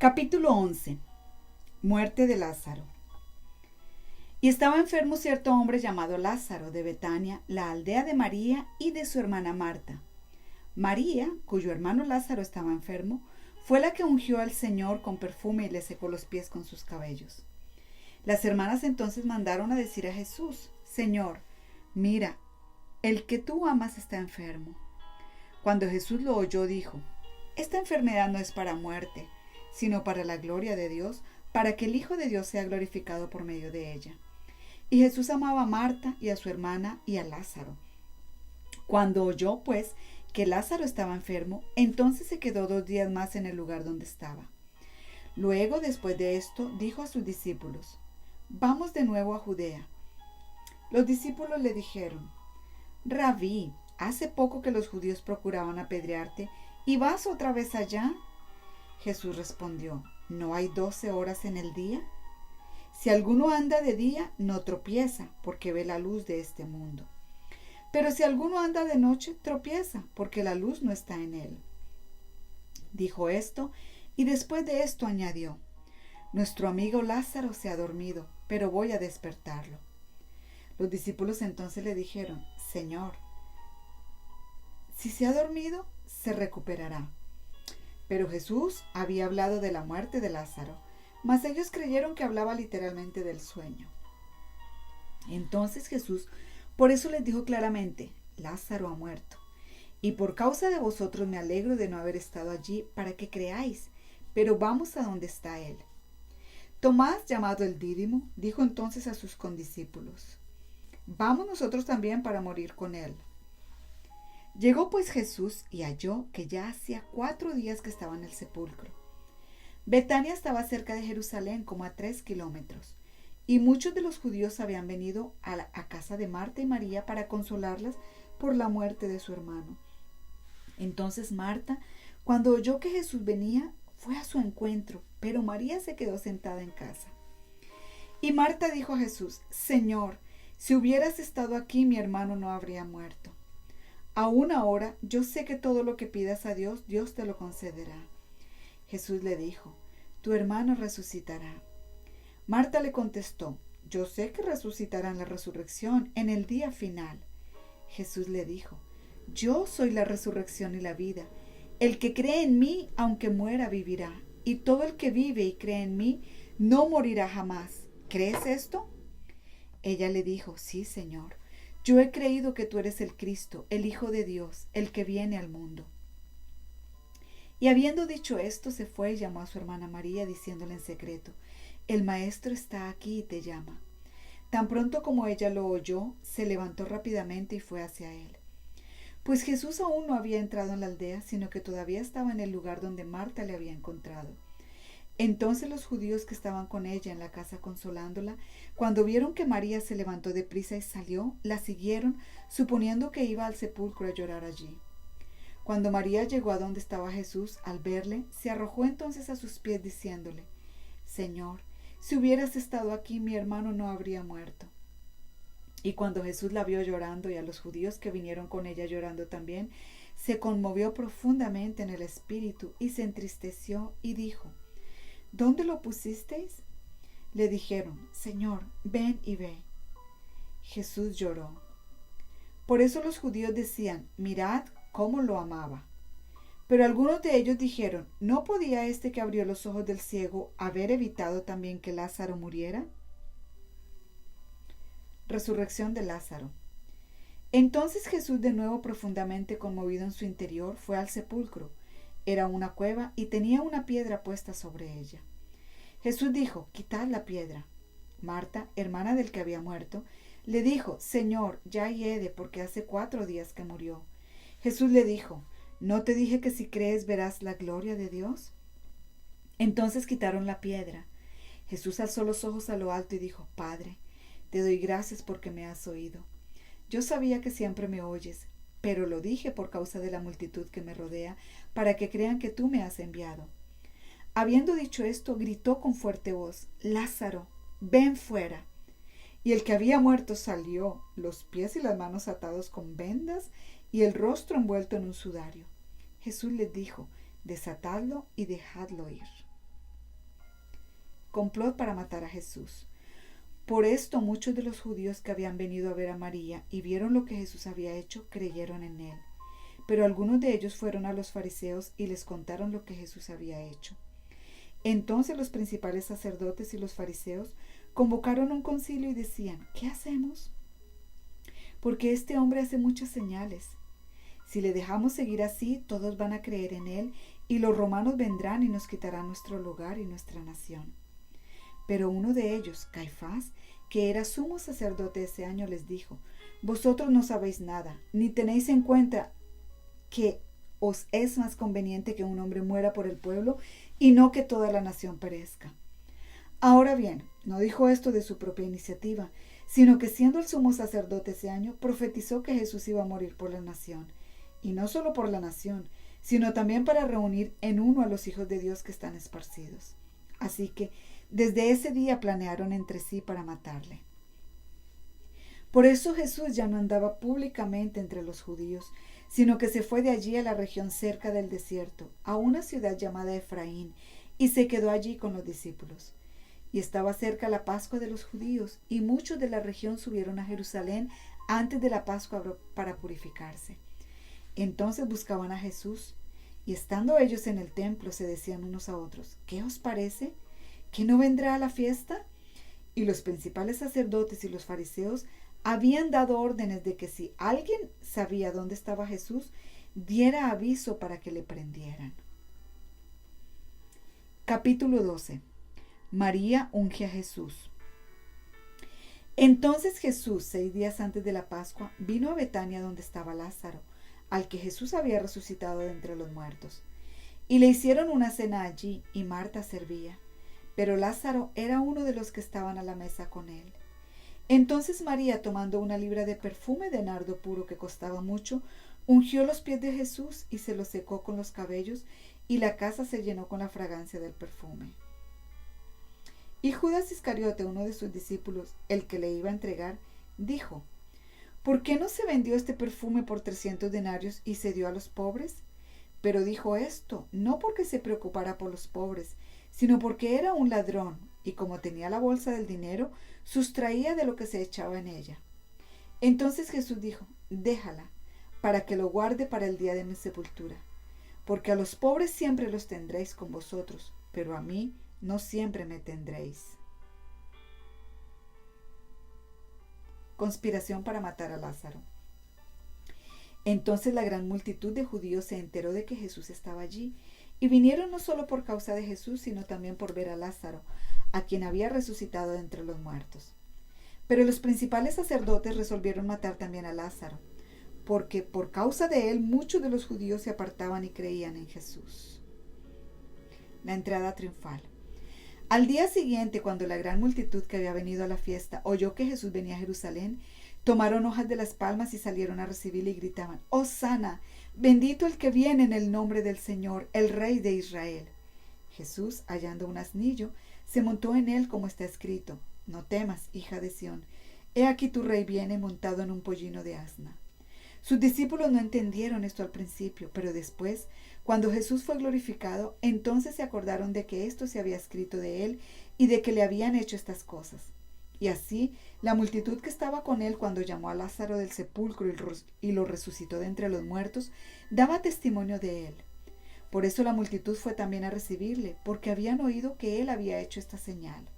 Capítulo 11. Muerte de Lázaro. Y estaba enfermo cierto hombre llamado Lázaro, de Betania, la aldea de María y de su hermana Marta. María, cuyo hermano Lázaro estaba enfermo, fue la que ungió al Señor con perfume y le secó los pies con sus cabellos. Las hermanas entonces mandaron a decir a Jesús: Señor, mira, el que tú amas está enfermo. Cuando Jesús lo oyó, dijo: Esta enfermedad no es para muerte, sino para la gloria de Dios, para que el Hijo de Dios sea glorificado por medio de ella. Y Jesús amaba a Marta y a su hermana y a Lázaro. Cuando oyó, pues, que Lázaro estaba enfermo, entonces se quedó 2 días más en el lugar donde estaba. Luego, después de esto, dijo a sus discípulos: Vamos de nuevo a Judea. Los discípulos le dijeron: Rabí, hace poco que los judíos procuraban apedrearte, ¿y vas otra vez allá? Jesús respondió: ¿No hay 12 horas en el día? Si alguno anda de día, no tropieza, porque ve la luz de este mundo. Pero si alguno anda de noche, tropieza, porque la luz no está en él. Dijo esto, y después de esto añadió: Nuestro amigo Lázaro se ha dormido, pero voy a despertarlo. Los discípulos entonces le dijeron: Señor, si se ha dormido, se recuperará. Pero Jesús había hablado de la muerte de Lázaro, mas ellos creyeron que hablaba literalmente del sueño. Entonces Jesús por eso les dijo claramente: Lázaro ha muerto, y por causa de vosotros me alegro de no haber estado allí para que creáis, pero vamos a donde está él. Tomás, llamado el Dídimo, dijo entonces a sus condiscípulos: Vamos nosotros también para morir con él. Llegó pues Jesús y halló que ya hacía 4 días que estaba en el sepulcro. Betania estaba cerca de Jerusalén, como a 3 kilómetros, y muchos de los judíos habían venido a casa de Marta y María para consolarlas por la muerte de su hermano. Entonces Marta, cuando oyó que Jesús venía, fue a su encuentro, pero María se quedó sentada en casa. Y Marta dijo a Jesús: Señor, si hubieras estado aquí, mi hermano no habría muerto. Aún ahora yo sé que todo lo que pidas a Dios, Dios te lo concederá. Jesús le dijo: Tu hermano resucitará. Marta le contestó: Yo sé que resucitará en la resurrección, en el día final. Jesús le dijo: Yo soy la resurrección y la vida. El que cree en mí, aunque muera, vivirá. Y todo el que vive y cree en mí, no morirá jamás. ¿Crees esto? Ella le dijo: Sí, Señor. Yo he creído que tú eres el Cristo, el Hijo de Dios, el que viene al mundo. Y habiendo dicho esto, se fue y llamó a su hermana María, diciéndole en secreto: El Maestro está aquí y te llama. Tan pronto como ella lo oyó, se levantó rápidamente y fue hacia él. Pues Jesús aún no había entrado en la aldea, sino que todavía estaba en el lugar donde Marta le había encontrado. Entonces los judíos que estaban con ella en la casa consolándola, cuando vieron que María se levantó deprisa y salió, la siguieron, suponiendo que iba al sepulcro a llorar allí. Cuando María llegó a donde estaba Jesús, al verle, se arrojó entonces a sus pies diciéndole: Señor, si hubieras estado aquí, mi hermano no habría muerto. Y cuando Jesús la vio llorando y a los judíos que vinieron con ella llorando también, se conmovió profundamente en el espíritu y se entristeció y dijo: ¿Dónde lo pusisteis? Le dijeron: Señor, ven y ve. Jesús lloró. Por eso los judíos decían: Mirad cómo lo amaba. Pero algunos de ellos dijeron: ¿No podía este que abrió los ojos del ciego haber evitado también que Lázaro muriera? Resurrección de Lázaro. Entonces Jesús, de nuevo profundamente conmovido en su interior, fue al sepulcro. Era una cueva y tenía una piedra puesta sobre ella. Jesús dijo: Quitad la piedra. Marta, hermana del que había muerto, le dijo: Señor, ya hiede, porque hace 4 días que murió. Jesús le dijo: ¿No te dije que si crees verás la gloria de Dios? Entonces quitaron la piedra. Jesús alzó los ojos a lo alto y dijo: Padre, te doy gracias porque me has oído. Yo sabía que siempre me oyes, pero lo dije por causa de la multitud que me rodea, para que crean que tú me has enviado. Habiendo dicho esto, gritó con fuerte voz: Lázaro, ven fuera. Y el que había muerto salió, los pies y las manos atados con vendas y el rostro envuelto en un sudario. Jesús les dijo: Desatadlo y dejadlo ir. complot para matar a Jesús. Por esto muchos de los judíos que habían venido a ver a María y vieron lo que Jesús había hecho, creyeron en él. Pero algunos de ellos fueron a los fariseos y les contaron lo que Jesús había hecho. Entonces los principales sacerdotes y los fariseos convocaron un concilio y decían: ¿qué hacemos? Porque este hombre hace muchas señales. Si le dejamos seguir así, todos van a creer en él y los romanos vendrán y nos quitarán nuestro lugar y nuestra nación. Pero uno de ellos, Caifás, que era sumo sacerdote ese año, les dijo: vosotros no sabéis nada, ni tenéis en cuenta que os es más conveniente que un hombre muera por el pueblo y no que toda la nación perezca. Ahora bien, no dijo esto de su propia iniciativa, sino que siendo el sumo sacerdote ese año, profetizó que Jesús iba a morir por la nación, y no solo por la nación, sino también para reunir en uno a los hijos de Dios que están esparcidos. Así que desde ese día planearon entre sí para matarle. Por eso Jesús ya no andaba públicamente entre los judíos, sino que se fue de allí a la región cerca del desierto, a una ciudad llamada Efraín, y se quedó allí con los discípulos. Y estaba cerca la Pascua de los judíos, y muchos de la región subieron a Jerusalén antes de la Pascua para purificarse. Entonces buscaban a Jesús, y estando ellos en el templo se decían unos a otros: ¿qué os parece? ¿Que no vendrá a la fiesta? Y los principales sacerdotes y los fariseos habían dado órdenes de que si alguien sabía dónde estaba Jesús, diera aviso para que le prendieran. Capítulo 12. María unge a Jesús. Entonces Jesús, 6 días antes de la Pascua, vino a Betania donde estaba Lázaro, al que Jesús había resucitado de entre los muertos. Y le hicieron una cena allí, y Marta servía, pero Lázaro era uno de los que estaban a la mesa con él. Entonces María, tomando una libra de perfume de nardo puro que costaba mucho, ungió los pies de Jesús y se los secó con los cabellos, y la casa se llenó con la fragancia del perfume. Y Judas Iscariote, uno de sus discípulos, el que le iba a entregar, dijo: ¿por qué no se vendió este perfume por 300 denarios y se dio a los pobres? Pero dijo esto no porque se preocupara por los pobres, sino porque era un ladrón, y como tenía la bolsa del dinero, sustraía de lo que se echaba en ella. Entonces Jesús dijo: déjala, para que lo guarde para el día de mi sepultura. Porque a los pobres siempre los tendréis con vosotros, pero a mí no siempre me tendréis. Conspiración para matar a Lázaro. Entonces la gran multitud de judíos se enteró de que Jesús estaba allí, y vinieron no solo por causa de Jesús, sino también por ver a Lázaro, a quien había resucitado de entre los muertos. Pero los principales sacerdotes resolvieron matar también a Lázaro, porque por causa de él muchos de los judíos se apartaban y creían en Jesús. La entrada triunfal. Al día siguiente, cuando la gran multitud que había venido a la fiesta oyó que Jesús venía a Jerusalén, tomaron hojas de las palmas y salieron a recibirle y gritaban: ¡Hosana! Bendito el que viene en el nombre del Señor, el Rey de Israel. Jesús, hallando un asnillo, se montó en él, como está escrito: no temas, hija de Sión, he aquí tu rey viene montado en un pollino de asna. Sus discípulos no entendieron esto al principio, pero después, cuando Jesús fue glorificado, entonces se acordaron de que esto se había escrito de él y de que le habían hecho estas cosas. Y así, la multitud que estaba con él cuando llamó a Lázaro del sepulcro y lo resucitó de entre los muertos, daba testimonio de él. Por eso la multitud fue también a recibirle, porque habían oído que él había hecho esta señal.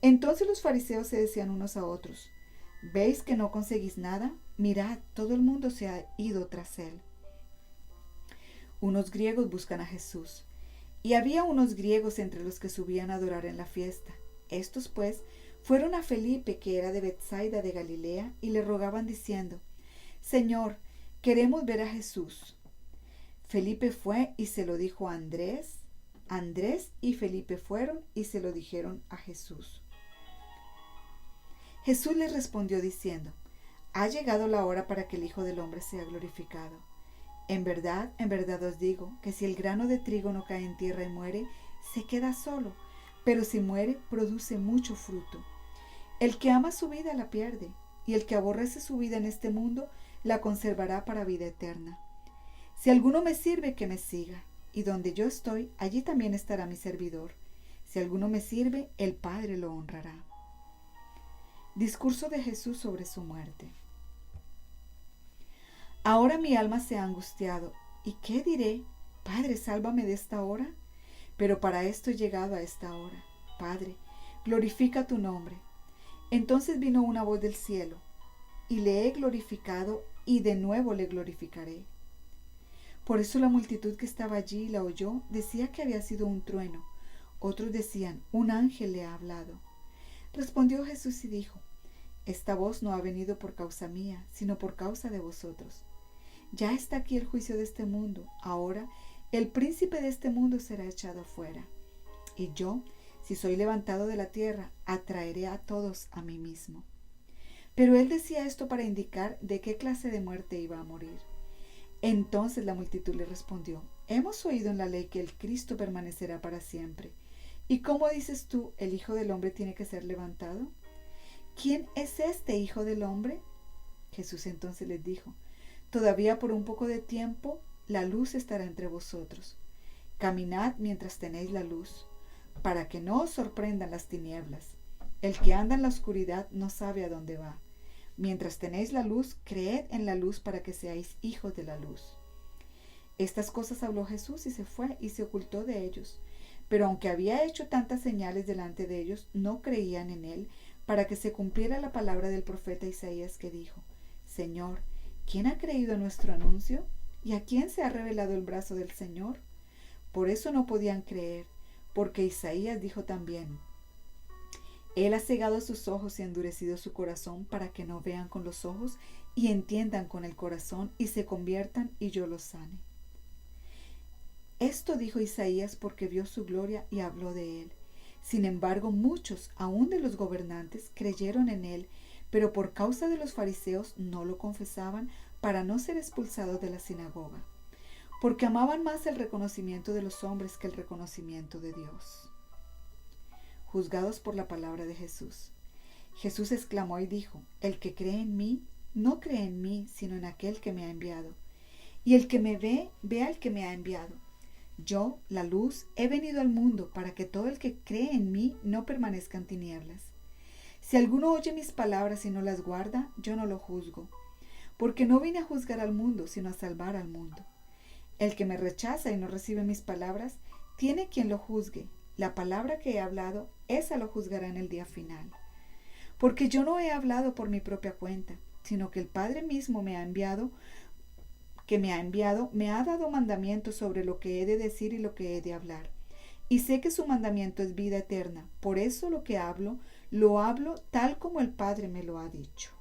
Entonces los fariseos se decían unos a otros: ¿veis que no conseguís nada? Mirad, todo el mundo se ha ido tras él. Unos griegos buscan a Jesús. Y había unos griegos entre los que subían a adorar en la fiesta. Estos, pues, fueron a Felipe, que era de Betsaida de Galilea, y le rogaban diciendo: Señor, queremos ver a Jesús. Felipe fue y se lo dijo a Andrés. Andrés y Felipe fueron y se lo dijeron a Jesús. Jesús les respondió diciendo: ha llegado la hora para que el Hijo del Hombre sea glorificado. En verdad os digo, que si el grano de trigo no cae en tierra y muere, se queda solo, pero si muere, produce mucho fruto. El que ama su vida la pierde, y el que aborrece su vida en este mundo, la conservará para vida eterna. Si alguno me sirve, que me siga, y donde yo estoy, allí también estará mi servidor. Si alguno me sirve, el Padre lo honrará. Discurso de Jesús sobre su muerte. Ahora mi alma se ha angustiado. ¿Y qué diré? Padre, sálvame de esta hora. Pero para esto he llegado a esta hora. Padre, glorifica tu nombre. Entonces vino una voz del cielo, y le he glorificado, y de nuevo le glorificaré. Por eso la multitud que estaba allí y la oyó decía que había sido un trueno. Otros decían, un ángel le ha hablado. Respondió Jesús y dijo, esta voz no ha venido por causa mía, sino por causa de vosotros. Ya está aquí el juicio de este mundo. Ahora el príncipe de este mundo será echado afuera. Y yo, si soy levantado de la tierra, atraeré a todos a mí mismo. Pero él decía esto para indicar de qué clase de muerte iba a morir. Entonces la multitud le respondió, hemos oído en la ley que el Cristo permanecerá para siempre. ¿Y cómo dices tú, el Hijo del Hombre tiene que ser levantado? ¿Quién es este Hijo del Hombre? Jesús entonces les dijo, todavía por un poco de tiempo la luz estará entre vosotros. Caminad mientras tenéis la luz, para que no os sorprendan las tinieblas. El que anda en la oscuridad no sabe a dónde va. Mientras tenéis la luz, creed en la luz para que seáis hijos de la luz. Estas cosas habló Jesús y se fue y se ocultó de ellos. Pero aunque había hecho tantas señales delante de ellos, no creían en él, para que se cumpliera la palabra del profeta Isaías que dijo, Señor, ¿quién ha creído en nuestro anuncio? ¿Y a quién se ha revelado el brazo del Señor? Por eso no podían creer, porque Isaías dijo también, Él ha cegado sus ojos y endurecido su corazón para que no vean con los ojos y entiendan con el corazón y se conviertan y yo los sane. Esto dijo Isaías porque vio su gloria y habló de él. Sin embargo, muchos, aun de los gobernantes, creyeron en él, pero por causa de los fariseos no lo confesaban para no ser expulsados de la sinagoga, porque amaban más el reconocimiento de los hombres que el reconocimiento de Dios. Juzgados por la palabra de Jesús. Jesús exclamó y dijo, el que cree en mí, no cree en mí, sino en aquel que me ha enviado. Y el que me ve, ve al que me ha enviado. Yo, la luz, he venido al mundo para que todo el que cree en mí no permanezca en tinieblas. Si alguno oye mis palabras y no las guarda, yo no lo juzgo, porque no vine a juzgar al mundo, sino a salvar al mundo. El que me rechaza y no recibe mis palabras, tiene quien lo juzgue. La palabra que he hablado, esa lo juzgará en el día final. Porque yo no he hablado por mi propia cuenta, sino que el Padre mismo me ha enviado, me ha dado mandamientos sobre lo que he de decir y lo que he de hablar. Y sé que su mandamiento es vida eterna. Por eso lo que hablo, lo hablo tal como el Padre me lo ha dicho.